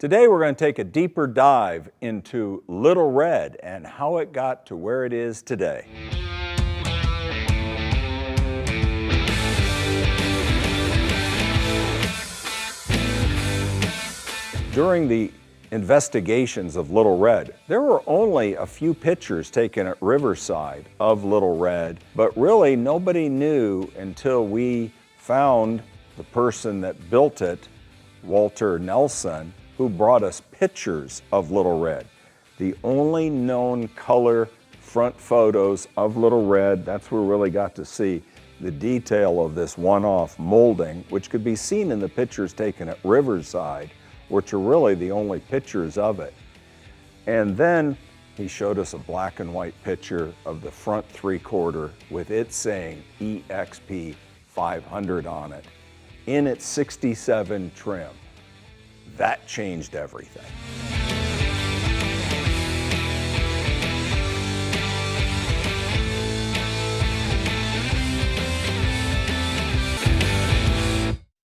Today we're going to take a deeper dive into Little Red and how it got to where it is today. During the investigations of Little Red, there were only a few pictures taken at Riverside of Little Red, but really nobody knew until we found the person that built it, Walter Nelson, who brought us pictures of Little Red. The only known color front photos of Little Red. That's where we really got to see the detail of this one-off molding, which could be seen in the pictures taken at Riverside, which are really the only pictures of it. And then he showed us a black and white picture of the front three-quarter with it saying EXP 500 on it in its 67 trim. That changed everything.